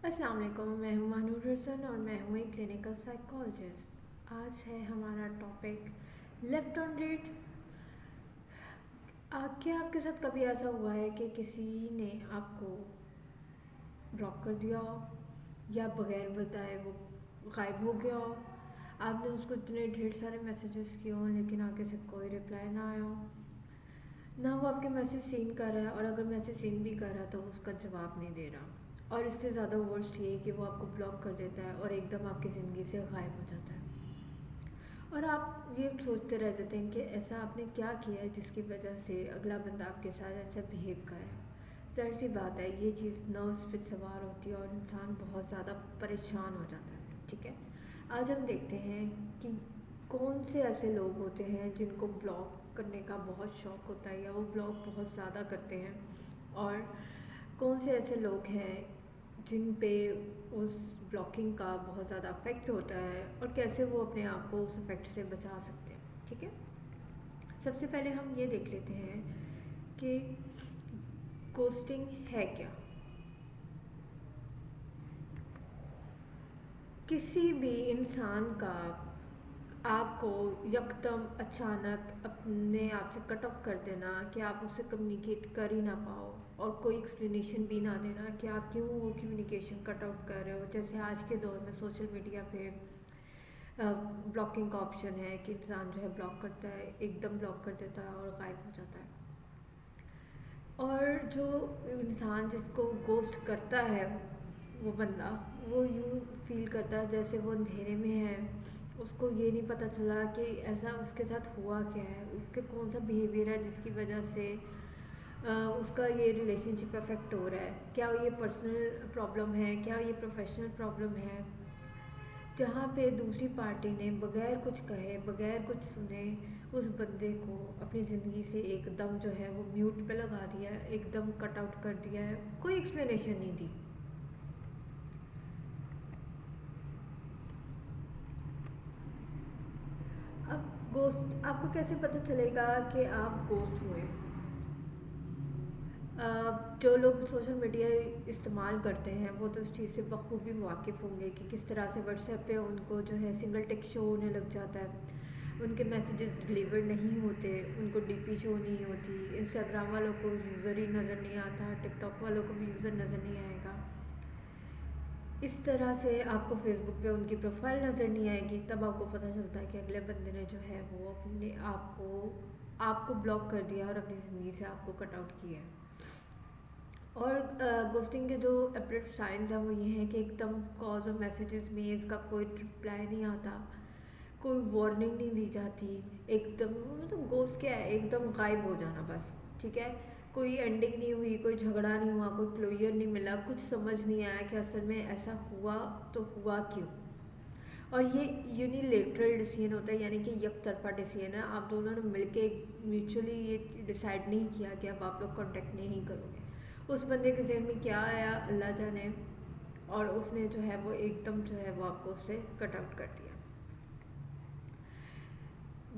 अस्सलाम वालेकुम। मैं हूं मानूर हसन और मैं हूं एक क्लिनिकल साइकोलॉजिस्ट। आज है हमारा टॉपिक लेफ़्ट ऑन रीड। क्या आपके साथ कभी ऐसा हुआ है कि किसी ने आपको ब्लॉक कर दिया हो या बगैर बताए वो गायब हो गया हो? आपने उसको इतने ढेर सारे मैसेजेस किए हों लेकिन आगे से कोई रिप्लाई ना आया हो, ना वो आपके मैसेज सीन कर रहा है, और अगर मैसेज सीन भी कर रहा है तो उसका जवाब नहीं दे रहा। और इससे ज़्यादा वर्स्ट ये है कि वो आपको ब्लॉक कर देता है और एकदम आपकी ज़िंदगी से गायब हो जाता है। और आप ये सोचते रह जाते हैं कि ऐसा आपने क्या किया है जिसकी वजह से अगला बंदा आपके साथ ऐसा बिहेव कर रहा है। ज़ाहिर सी बात है, ये चीज़ नर्व्स पे सवार होती है और इंसान बहुत ज़्यादा परेशान हो जाता है। ठीक है, आज हम देखते हैं कि कौन से ऐसे लोग होते हैं जिनको ब्लॉक करने का बहुत शौक़ होता है या वो ब्लॉक बहुत ज़्यादा करते हैं, और कौन से ऐसे लोग हैं जिन पे उस ब्लॉकिंग का बहुत ज़्यादा इफेक्ट होता है और कैसे वो अपने आप को उस इफेक्ट से बचा सकते हैं। ठीक है, सबसे पहले हम ये देख लेते हैं कि गोस्टिंग है क्या। किसी भी इंसान का आपको यकदम अचानक अपने आप से कट ऑफ कर देना, कि आप उससे कम्युनिकेट कर ही ना पाओ और कोई एक्सप्लेनेशन भी ना देना कि आप क्यों वो कम्युनिकेशन कट आउट कर रहे हो। जैसे आज के दौर में सोशल मीडिया पे ब्लॉकिंग का ऑप्शन है कि इंसान जो है ब्लॉक करता है, एकदम ब्लॉक कर देता है और गायब हो जाता है। और जो इंसान जिसको गोस्ट करता है वो बंदा, वो यूँ फील करता है जैसे वो अंधेरे में है, उसको ये नहीं पता चला कि ऐसा उसके साथ हुआ क्या है, उसके कौन सा बिहेवियर है जिसकी वजह से उसका ये रिलेशनशिप अफेक्ट हो रहा है। क्या ये पर्सनल प्रॉब्लम है, क्या ये प्रोफेशनल प्रॉब्लम है, जहाँ पे दूसरी पार्टी ने बगैर कुछ कहे बगैर कुछ सुने उस बंदे को अपनी ज़िंदगी से एकदम जो है वो म्यूट पे लगा दिया है, एकदम कट आउट कर दिया है, कोई एक्सप्लेनेशन नहीं दी। अब गोस्ट आपको कैसे पता चलेगा कि आप गोस्ट हुए? जो लोग सोशल मीडिया इस्तेमाल करते हैं वो तो इस चीज़ से बखूबी वाकिफ़ होंगे कि किस तरह से व्हाट्सएप पे उनको जो है सिंगल टिक शो होने लग जाता है, उनके मैसेजेस डिलीवर नहीं होते, उनको डीपी शो नहीं होती, इंस्टाग्राम वालों को यूज़र ही नज़र नहीं आता, टिकटॉक वालों को भी यूज़र नज़र नहीं आएगा। इस तरह से आपको फेसबुक पे उनकी प्रोफाइल नज़र नहीं आएगी, तब आपको पता चलता है कि अगले बंदे ने जो है वो अपने आपको ब्लॉक कर दिया और अपनी ज़िंदगी से आपको कट आउट किया है। और गोस्टिंग के जो अप्रेट साइंस हैं वो ये हैं कि एकदम कॉल्स और मैसेजेस में इसका कोई रिप्लाई नहीं आता, कोई वार्निंग नहीं दी जाती, एकदम मतलब गोस्ट क्या है, एकदम गायब हो जाना बस। ठीक है, कोई एंडिंग नहीं हुई, कोई झगड़ा नहीं हुआ, कोई क्लोजर नहीं मिला, कुछ समझ नहीं आया कि असल में ऐसा हुआ तो हुआ क्यों। और ये यूनिलेटरल डिसीजन होता है, यानी कि एक तरफा डिसीजन है, आप दोनों ने मिलके म्यूचुअली ये डिसाइड नहीं किया कि अब आप लोग कांटेक्ट नहीं करोगे। उस बंदे के जहन में क्या आया अल्लाह जाने, और उसने जो है वो एकदम जो है वो आपको उससे कट आउट कर दिया।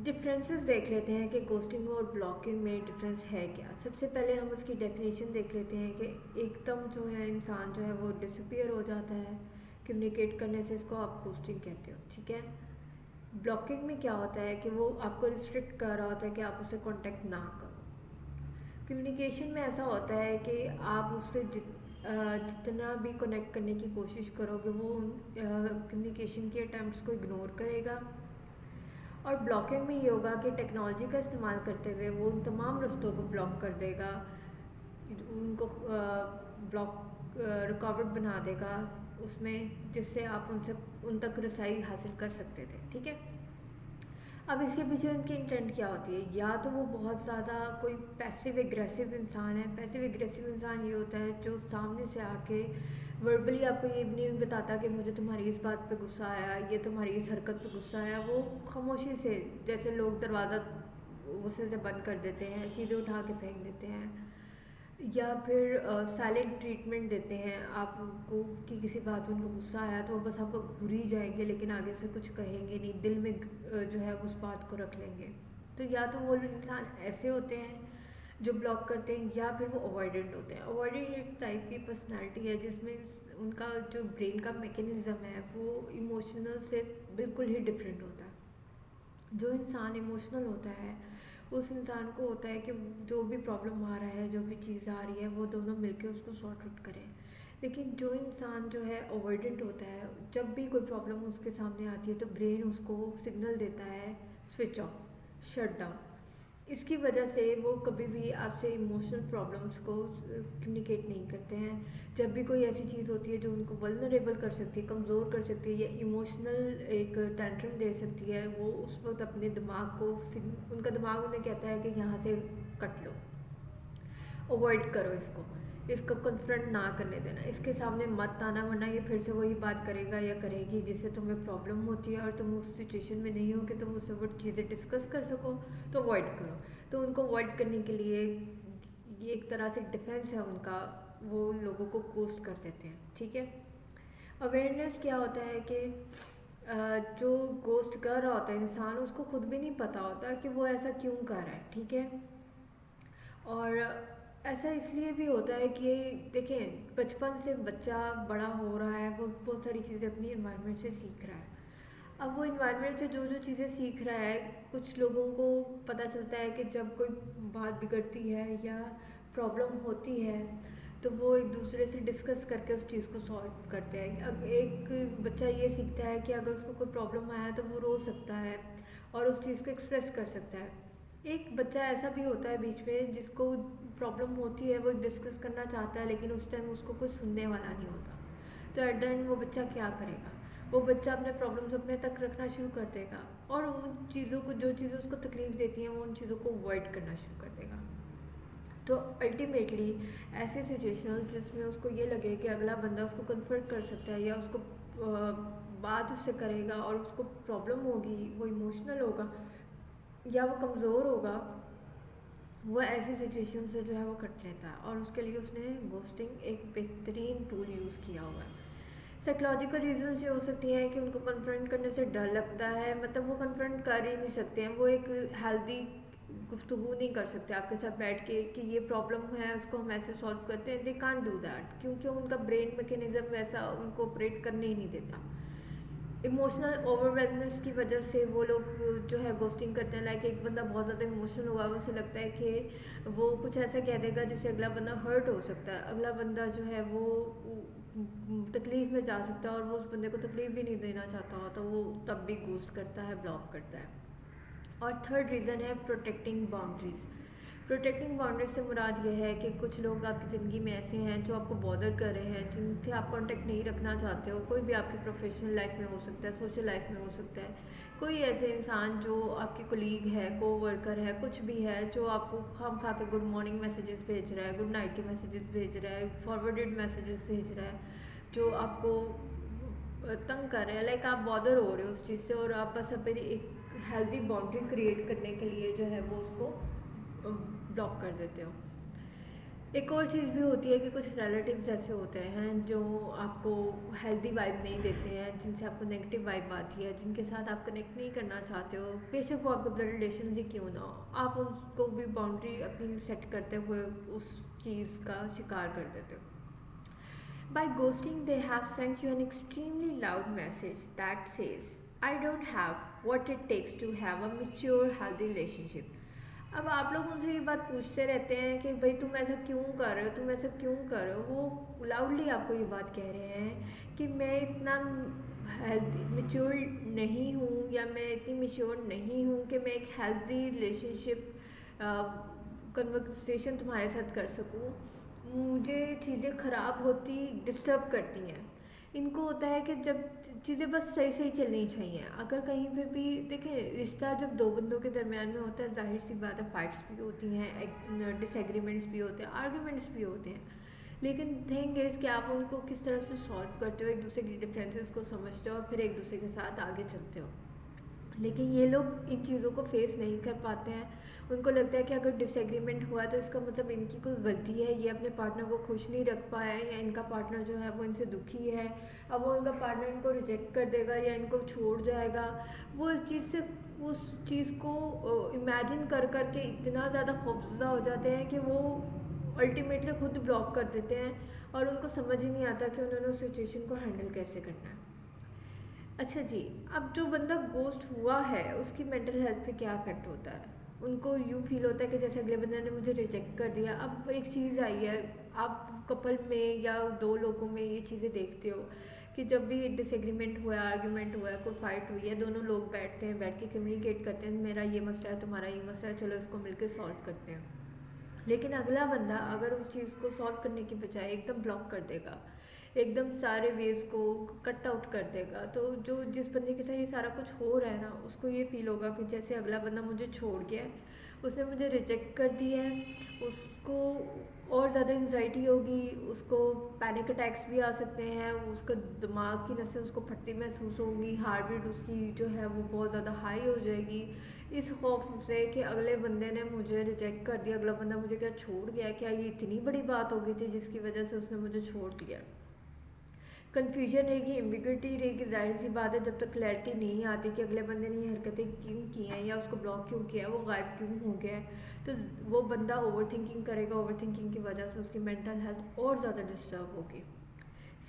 डिफरेंसेस देख लेते हैं कि गोस्टिंग और ब्लॉकिंग में डिफरेंस है क्या। सबसे पहले हम उसकी डेफिनेशन देख लेते हैं कि एकदम जो है इंसान जो है वो डिसअपीयर हो जाता है कम्युनिकेट करने से, इसको आप गोस्टिंग कहते हो। ठीक है, ब्लॉकिंग में क्या होता है कि वो आपको रिस्ट्रिक्ट कर रहा होता है कि आप उससे कांटेक्ट ना करो। कम्युनिकेशन में ऐसा होता है कि आप उससे जितना भी कनेक्ट करने की कोशिश करोगे वो कम्युनिकेशन के अटैम्प्ट्स को इग्नोर करेगा। और ब्लॉकिंग में ये होगा कि टेक्नोलॉजी का इस्तेमाल करते हुए वो उन तमाम रास्तों को ब्लॉक कर देगा, उनको ब्लॉक रुकावट बना देगा उसमें, जिससे आप उनसे उन तक रसाई हासिल कर सकते थे। ठीक है, अब इसके पीछे उनकी इंटेंट क्या होती है? या तो वो बहुत ज़्यादा कोई पैसिव एग्रेसिव इंसान है। पैसिव एग्रेसिव इंसान ये होता है जो सामने से आके वर्बली आपको ये भी नहीं बताता कि मुझे तुम्हारी इस बात पे गुस्सा आया, ये तुम्हारी इस हरकत पे गुस्सा आया। वो खामोशी से, जैसे लोग दरवाज़ा गुस्से से बंद कर देते हैं, चीज़ें उठा के फेंक देते हैं, या फिर साइलेंट ट्रीटमेंट देते हैं आपको कि किसी बात पे उनको गुस्सा आया तो वो बस आपको घूर ही जाएंगे लेकिन आगे से कुछ कहेंगे नहीं, दिल में जो है उस बात को रख लेंगे। तो या तो वो इंसान ऐसे होते हैं जो ब्लॉक करते हैं, या फिर वो अवॉइडेंट होते हैं। अवॉइडेंट एक टाइप की पर्सनालिटी है जिसमें उनका जो ब्रेन का मैकेनिज्म है वो इमोशनल से बिल्कुल ही डिफरेंट होता है। जो इंसान इमोशनल होता है उस इंसान को होता है कि जो भी प्रॉब्लम आ रहा है, जो भी चीज़ आ रही है, वो दोनों मिलकर उसको सॉर्ट आउट करें। लेकिन जो इंसान जो है अवॉइडेंट होता है, जब भी कोई प्रॉब्लम उसके सामने आती है तो ब्रेन उसको सिग्नल देता है स्विच ऑफ, शट डाउन। इसकी वजह से वो कभी भी आपसे इमोशनल प्रॉब्लम्स को कम्युनिकेट नहीं करते हैं। जब भी कोई ऐसी चीज़ होती है जो उनको वल्नरेबल कर सकती है, कमज़ोर कर सकती है, या इमोशनल एक टेंट्रम दे सकती है, वो उस वक्त अपने दिमाग को, उनका दिमाग उन्हें कहता है कि यहाँ से कट लो, अवॉइड करो इसको कन्फ्रंट ना करने देना, इसके सामने मत आना, वरना ये फिर से वही बात करेगा या करेगी जिससे तुम्हें प्रॉब्लम होती है और तुम उस सिचुएशन में नहीं हो कि तुम उससे वो चीज़ें डिस्कस कर सको, तो अवॉइड करो। तो उनको अवॉइड करने के लिए ये एक तरह से डिफेंस है उनका, वो लोगों को गोस्ट कर देते हैं। ठीक है। अवेयरनेस क्या होता है कि जो गोस्ट कर रहा होता है इंसान, उसको खुद भी नहीं पता होता कि वो ऐसा क्यों कर रहा है। ठीक है। और ऐसा इसलिए भी होता है कि देखें, बचपन से बच्चा बड़ा हो रहा है, वो बहुत सारी चीज़ें अपनी इन्वायरमेंट से सीख रहा है। अब वो इन्वायरमेंट से जो जो चीज़ें सीख रहा है, कुछ लोगों को पता चलता है कि जब कोई बात बिगड़ती है या प्रॉब्लम होती है तो वो एक दूसरे से डिस्कस करके उस चीज़ को सॉल्व करते हैं। अब एक बच्चा ये सीखता है कि अगर उसको कोई प्रॉब्लम आया तो वो रो सकता है और उस चीज़ को एक्सप्रेस कर सकता है। एक बच्चा ऐसा भी होता है बीच में जिसको प्रॉब्लम होती है, वो डिस्कस करना चाहता है लेकिन उस टाइम उसको कोई सुनने वाला नहीं होता। तो एट द एंड वो बच्चा क्या करेगा? वो बच्चा अपने प्रॉब्लम्स अपने तक रखना शुरू कर देगा और उन चीज़ों को, जो चीज़ें उसको तकलीफ देती हैं, वो उन चीज़ों को अवॉइड करना शुरू कर देगा। तो अल्टीमेटली ऐसी सिचुएशन जिसमें उसको ये लगे कि अगला बंदा उसको कन्फर्ट कर सकता है या उसको बात उससे करेगा और उसको प्रॉब्लम होगी, वो इमोशनल होगा या वो कमज़ोर होगा, वो ऐसी सिचुएशन से जो है वो कट लेता है। और उसके लिए उसने गोस्टिंग एक बेहतरीन टूल यूज़ किया हुआ है। साइकोलॉजिकल रीजंस ये हो सकती हैं कि उनको कन्फ्रंट करने से डर लगता है, मतलब वो कन्फ्रंट कर ही नहीं सकते हैं, वो एक हेल्दी गुफ्तगू नहीं कर सकते आपके साथ बैठ के कि ये प्रॉब्लम है, उसको हम ऐसे सॉल्व करते हैं। दे कांट डू दैट, क्योंकि उनका ब्रेन मैकेनिज्म वैसा उनको ऑपरेट करने ही नहीं देता। इमोशनल ओवरवेलनेस की वजह से वो लोग जो है गोस्टिंग करते हैं। लाइक एक बंदा बहुत ज़्यादा इमोशनल हुआ है, उसे लगता है कि वो कुछ ऐसा कह देगा जिससे अगला बंदा हर्ट हो सकता है, अगला बंदा जो है वो तकलीफ़ में जा सकता है और वो उस बंदे को तकलीफ़ भी नहीं देना चाहता हो, तो वो तब भी गोस्ट करता है, ब्लॉक करता है। और थर्ड रीज़न है प्रोटेक्टिंग बाउंड्रीज़। प्रोटेक्टिंग बाउंड्रीज से मुराद ये है कि कुछ लोग आपकी ज़िंदगी में ऐसे हैं जो आपको बॉदर कर रहे हैं, जिनसे आप कांटेक्ट नहीं रखना चाहते हो। कोई भी आपकी प्रोफेशनल लाइफ में हो सकता है, सोशल लाइफ में हो सकता है, कोई ऐसे इंसान जो आपकी कोलीग है, को वर्कर है, कुछ भी है, जो आपको खाम खा के गुड मॉर्निंग मैसेजेस भेज रहा है, गुड नाइट के मैसेजेस भेज रहा है, फॉरवर्डेड मैसेजेस भेज रहा है, जो आपको तंग कर रहे हैं। लाइक आप बॉदर हो रहे हो उस चीज़ से और आप बस अपनी एक हेल्दी बाउंड्री क्रिएट करने के लिए जो है वो उसको ब्लॉक कर देते हो। एक और चीज़ भी होती है कि कुछ रिलेटिव्स ऐसे होते हैं जो आपको हेल्दी वाइब नहीं देते हैं, जिनसे आपको नेगेटिव वाइब आती है, जिनके साथ आप कनेक्ट नहीं करना चाहते हो, बेशक वो आपके ब्लड रिलेशन ही क्यों ना हो, आप उनको भी बाउंड्री अपनी सेट करते हुए उस चीज़ का शिकार कर देते हो। By ghosting, they have sent you an extremely loud message that says, I don't have what it takes to have a mature, healthy relationship. अब आप लोग उनसे ये बात पूछते रहते हैं कि भाई तुम ऐसा क्यों कर रहे हो, तुम ऐसा क्यों कर रहे हो। वो लाउडली आपको ये बात कह रहे हैं कि मैं इतना हेल्दी मेच्योर नहीं हूँ या मैं इतनी मेच्योर नहीं हूँ कि मैं एक हेल्दी रिलेशनशिप कन्वर्सेशन तुम्हारे साथ कर सकूँ। मुझे चीज़ें ख़राब होती डिस्टर्ब करती हैं। इनको होता है कि जब चीज़ें बस सही सही चलनी चाहिए। अगर कहीं पे भी देखें, रिश्ता जब दो बंदों के दरमियान में होता है, जाहिर सी बात है फाइट्स भी होती हैं, डिसएग्रीमेंट्स भी होते हैं, आर्ग्यूमेंट्स भी होते हैं, लेकिन थिंग इज़ कि आप उनको किस तरह से सॉल्व करते हो, एक दूसरे की डिफरेंसेस को समझते हो और फिर एक दूसरे के साथ आगे चलते हो। लेकिन ये लोग इन चीज़ों को फेस नहीं कर पाते हैं। उनको लगता है कि अगर डिसएग्रीमेंट हुआ तो इसका मतलब इनकी कोई गलती है, ये अपने पार्टनर को खुश नहीं रख पाए, या इनका पार्टनर जो है वो इनसे दुखी है, अब वो इनका पार्टनर इनको रिजेक्ट कर देगा या इनको छोड़ जाएगा। वो इस चीज़ से उस चीज़ को इमेजिन कर कर के इतना ज़्यादा खौफज़दा हो जाते हैं कि वो अल्टीमेटली खुद ब्लॉक कर देते हैं और उनको समझ ही नहीं आता कि उन्होंने उस सिचुएशन को हैंडल कैसे करना है। अच्छा जी, अब जो बंदा गोस्ट हुआ है उसकी मेंटल हेल्थ पे क्या इफेक्ट होता है? उनको यूँ फील होता है कि जैसे अगले बंदे ने मुझे रिजेक्ट कर दिया। अब एक चीज़ आई है, आप कपल में या दो लोगों में ये चीज़ें देखते हो कि जब भी डिसएग्रीमेंट हुआ है, आर्ग्यूमेंट हुआ है, कोई फाइट हुई है, दोनों लोग बैठते हैं, बैठ के कम्युनिकेट करते हैं, मेरा ये मसला है, तुम्हारा ये मसला है, चलो इसको मिलकर सॉल्व करते हैं। लेकिन अगला बंदा अगर उस चीज़ को सॉल्व करने की बजाय एकदम ब्लॉक कर देगा, एकदम सारे वेज को कट आउट कर देगा, तो जो जिस बंदे के साथ ये सारा कुछ हो रहा है ना, उसको ये फील होगा कि जैसे अगला बंदा मुझे छोड़ गया है, उसने मुझे रिजेक्ट कर दिया है। उसको और ज़्यादा एंजाइटी होगी, उसको पैनिक अटैक्स भी आ सकते हैं, उसका दिमाग की नसें उसको फटती महसूस होंगी, हार्ट बीट उसकी जो है वो बहुत ज़्यादा हाई हो जाएगी, इस खौफ से कि अगले बंदे ने मुझे रिजेक्ट कर दिया, अगला बंदा मुझे क्या छोड़ गया, क्या ये इतनी बड़ी बात हो गई थी जिसकी वजह से उसने मुझे छोड़ दिया। कन्फ्यूजन रहेगी, एम्बिग्युइटी रहेगी। जाहिर सी बात है, जब तक क्लैरिटी नहीं आती कि अगले बंदे ने ये हरकतें क्यों की हैं या उसको ब्लॉक क्यों किया है, वो गायब क्यों हो गया है, तो वो बंदा ओवर थिंकिंग करेगा। ओवर थिंकिंग की वजह से उसकी मेंटल हेल्थ और ज़्यादा डिस्टर्ब होगी।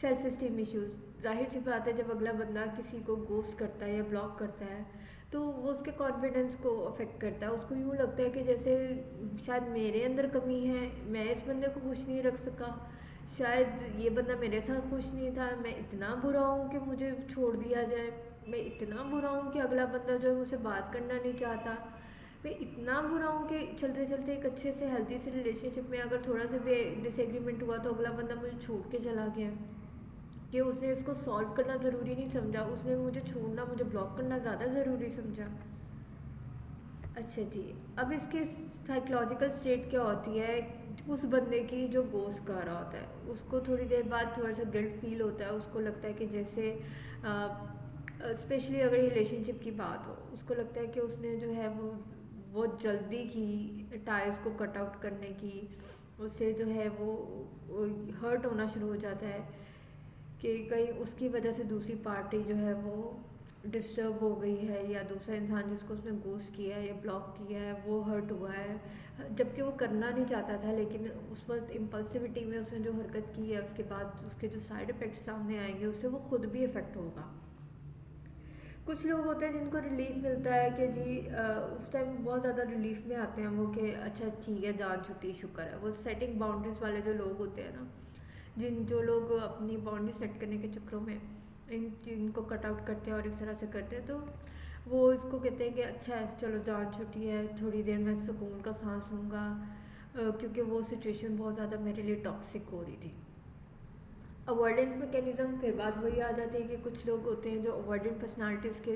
सेल्फ इस्टीम इश्यूज़, जाहिर सी बात है, जब अगला बंदा किसी को गोस्ट करता है या ब्लॉक करता है तो वो उसके कॉन्फिडेंस को अफेक्ट करता है। उसको यूँ लगता है कि जैसे शायद मेरे अंदर कमी है, मैं इस बंदे को खुश नहीं रख सका, शायद ये बंदा मेरे साथ खुश नहीं था, मैं इतना बुरा हूँ कि मुझे छोड़ दिया जाए, मैं इतना बुरा हूँ कि अगला बंदा जो है मुझसे बात करना नहीं चाहता, मैं इतना बुरा हूँ कि चलते चलते एक अच्छे से हेल्थी से रिलेशनशिप में अगर थोड़ा सा भी डिसएग्रीमेंट हुआ तो अगला बंदा मुझे छोड़ के चला गया, कि उसने इसको सॉल्व करना ज़रूरी नहीं समझा, उसने मुझे छोड़ना, मुझे ब्लॉक करना ज़्यादा ज़रूरी समझा। अच्छा जी, अब इसके साइकोलॉजिकल स्टेट क्या होती है उस बंदे की जो गोस्ट कर रहा होता है, उसको थोड़ी देर बाद थोड़ा सा गिल्ट फील होता है। उसको लगता है कि जैसे स्पेशली अगर रिलेशनशिप की बात हो, उसको लगता है कि उसने जो है वो बहुत जल्दी की टाइज को कट आउट करने की, उससे जो है वो हर्ट होना शुरू हो जाता है कि कहीं उसकी वजह से दूसरी पार्टी जो है वो डिस्टर्ब हो गई है, या दूसरा इंसान जिसको उसने गोस्ट किया है या ब्लॉक किया है वो हर्ट हुआ है, जबकि वो करना नहीं चाहता था, लेकिन उस वक्त इम्पल्सिविटी में उसने जो हरकत की है उसके बाद उसके जो साइड इफ़ेक्ट्स सामने आएंगे उससे वो खुद भी इफ़ेक्ट होगा। कुछ लोग होते हैं जिनको रिलीफ मिलता है कि जी उस टाइम बहुत ज़्यादा रिलीफ में आते हैं वो कि अच्छा ठीक है, जान छुट्टी, शुक्र है। वो सेटिंग बाउंड्रीज वाले जो लोग होते हैं ना, जो लोग अपनी बाउंड्री सेट करने के चक्करों में जिनको कट आउट करते हैं और इस तरह से करते हैं, तो वो इसको कहते हैं कि अच्छा है, चलो जान छुट्टी है, थोड़ी देर मैं सुकून का सांस लूँगा, क्योंकि वो सिचुएशन बहुत ज़्यादा मेरे लिए टॉक्सिक हो रही थी। अवॉइडेंस मैकेनिज़्म, फिर बात वही आ जाती है कि कुछ लोग होते हैं जो अवॉइडेंट पर्सनालिटीज़ के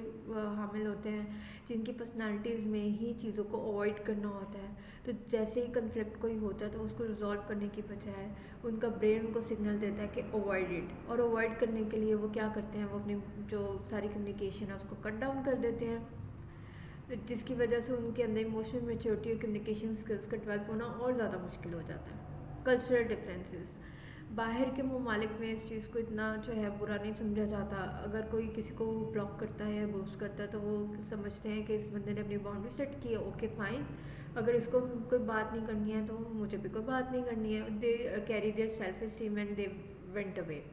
हामिल होते हैं, जिनकी पर्सनालिटीज़ में ही चीज़ों को अवॉइड करना होता है। तो जैसे ही कन्फ्लिक्ट कोई होता है तो उसको रिजॉल्व करने की बजाय उनका ब्रेन उनको सिग्नल देता है कि अवॉइड इट, और अवॉइड करने के लिए वो क्या करते हैं, वो अपनी जो सारी कम्युनिकेशन है उसको कट डाउन कर देते हैं, जिसकी वजह से उनके अंदर इमोशनल मेच्योरिटी और कम्युनिकेशन स्किल्स का डेवलप होना और ज़्यादा मुश्किल हो जाता है। कल्चरल डिफरेंसेस, बाहर के ममालिक में इस चीज़ को इतना जो है बुरा नहीं समझा जाता। अगर कोई किसी को ब्लॉक करता है या गोस्ट करता है तो वो समझते हैं कि इस बंदे ने अपनी बाउंड्री सेट की है, ओके फाइन, अगर इसको कोई बात नहीं करनी है तो मुझे भी कोई बात नहीं करनी है। They carry their self esteem and they went away.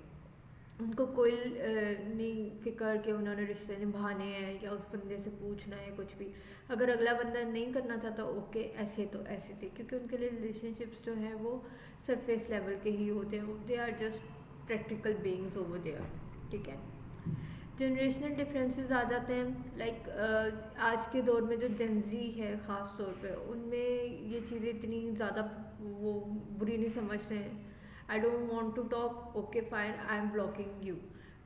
उनको कोई नहीं फिक्र कि उन्होंने रिश्ते निभाने हैं या उस बंदे से पूछना है कुछ भी। अगर अगला बंदा नहीं करना चाहता, ओके, ऐसे तो ऐसे थे, क्योंकि उनके लिए रिलेशनशिप्स जो है वो सरफेस लेवल के ही होते हैं, they are just practical beings over there. ठीक है। जनरेशनल डिफरेंसेस आ जाते हैं, लाइक आज के दौर में जो जेंजी है ख़ास तौर पे, उनमें ये चीज़ें इतनी ज़्यादा वो बुरी नहीं समझते हैं। I don't want to talk, okay fine, I am blocking you.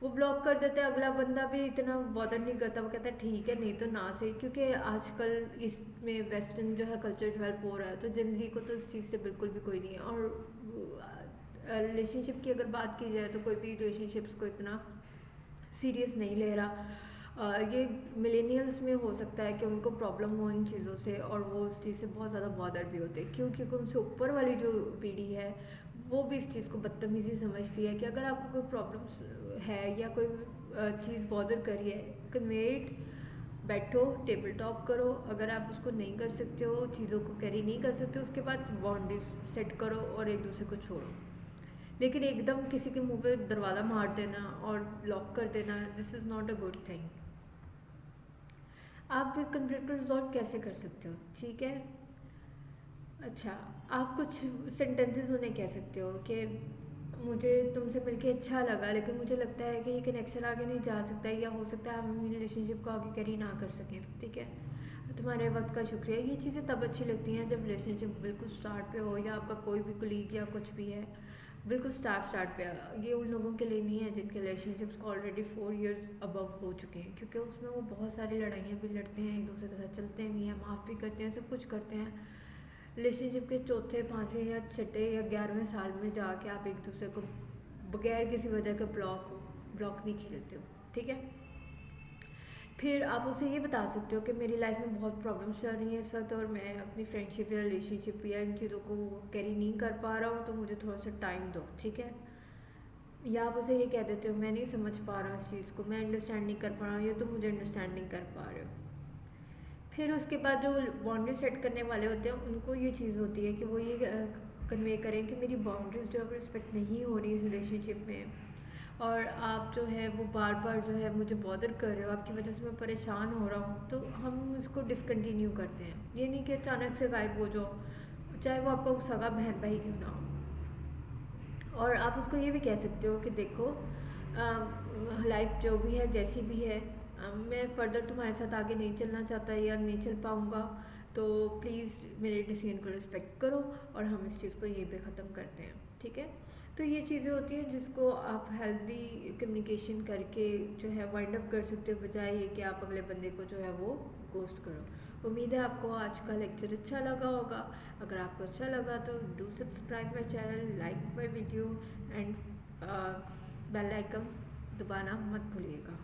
वो ब्लॉक कर देते हैं, अगला बंदा भी इतना बॉदर नहीं करता, वो कहता है ठीक है, नहीं तो ना सही, क्योंकि आजकल इसमें वेस्टर्न जो है कल्चर डेवलप हो रहा है, तो जेंजी को तो इस चीज़ से बिल्कुल भी कोई नहीं है। और रिलेशनशिप की अगर बात की जाए तो कोई भी रिलेशनशिप्स को इतना सीरियस नहीं ले रहा। ये मिलेनियल्स में हो सकता है कि उनको प्रॉब्लम हो इन चीज़ों से और वो उस चीज़ से बहुत ज़्यादा बॉदर भी होते हैं, क्योंकि उनसे ऊपर वाली जो पीढ़ी है वो भी इस चीज़ को बदतमीज़ी समझती है कि अगर आपको कोई प्रॉब्लम है या कोई चीज़ बॉदर करी है, कन्वे इट बैठो, टेबल टॉक करो। अगर आप उसको नहीं कर सकते हो, चीज़ों को कैरी नहीं कर सकते, उसके बाद बाउंड्रीज सेट करो और एक दूसरे को छोड़ो। लेकिन एकदम किसी के मुंह पे दरवाज़ा मार देना और लॉक कर देना, this is not a good thing. आप कंफ्लिक्ट को रिजॉल्व कैसे कर सकते हो? ठीक है, अच्छा, आप कुछ सेंटेंसेस उन्हें कह सकते हो कि मुझे तुमसे मिलके अच्छा लगा, लेकिन मुझे लगता है कि ये कनेक्शन आगे नहीं जा सकता, या हो सकता है हम रिलेशनशिप को आगे कैरी ना कर सकें। ठीक है, तुम्हारे वक्त का शुक्रिया। ये चीज़ें तब अच्छी लगती हैं जब रिलेशनशिप बिल्कुल स्टार्ट पे हो, या आपका कोई भी कोलीग या कुछ भी है बिल्कुल स्टार्ट पे। ये उन लोगों के लिए नहीं है जिनके रिलेशनशिप्स को ऑलरेडी 4 years अबव हो चुके हैं, क्योंकि उसमें वो बहुत सारी लड़ाइयाँ भी लड़ते हैं, एक दूसरे के साथ चलते भी हैं, माफ़ भी करते हैं, सब कुछ करते हैं। रिलेशनशिप के चौथे, पाँचवें या छठे या 11वें साल में जाके आप एक दूसरे को बगैर किसी वजह के ब्लॉक नहीं खेलते हो। ठीक है, फिर आप उसे ये बता सकते हो कि मेरी लाइफ में बहुत प्रॉब्लम्स चल रही हैं इस वक्त, और मैं अपनी फ्रेंडशिप या रिलेशनशिप या इन चीज़ों को कैरी नहीं कर पा रहा हूँ, तो मुझे थोड़ा सा टाइम दो। ठीक है, या आप उसे ये कह देते हो मैं नहीं समझ पा रहा हूँ इस चीज़ को, मैं अंडरस्टैंड नहीं कर पा रहा हूँ, या तुम मुझे अंडरस्टैंड नहीं कर पा रहे हो। फिर उसके बाद जो बाउंड्री सेट करने वाले होते हैं उनको ये चीज़ होती है कि वो ये कन्वे करें कि मेरी बाउंड्रीज जो है रिस्पेक्ट नहीं हो रही इस रिलेशनशिप में, और आप जो है वो बार बार जो है मुझे बॉदर कर रहे हो, आपकी वजह से मैं परेशान हो रहा हूँ, तो हम इसको डिसकंटिन्यू करते हैं। ये नहीं कि अचानक से गायब हो जाओ, चाहे वो आपका सगा बहन भाई क्यों ना हो। और आप उसको ये भी कह सकते हो कि देखो, लाइफ जो भी है जैसी भी है, मैं फ़र्दर तुम्हारे साथ आगे नहीं चलना चाहता या नहीं चल पाऊँगा, तो प्लीज़ मेरे डिसीजन को रिस्पेक्ट करो और हम इस चीज़ को यहीं पे ख़त्म करते हैं। ठीक है, तो ये चीज़ें होती हैं जिसको आप हेल्दी कम्युनिकेशन करके जो है वाइंड अप कर सकते हो, बजाय ये कि आप अगले बंदे को जो है वो गोस्ट करो। उम्मीद है आपको आज का लेक्चर अच्छा लगा होगा। अगर आपको अच्छा लगा तो do subscribe my channel, like my video and bell icon दबाना मत भूलिएगा।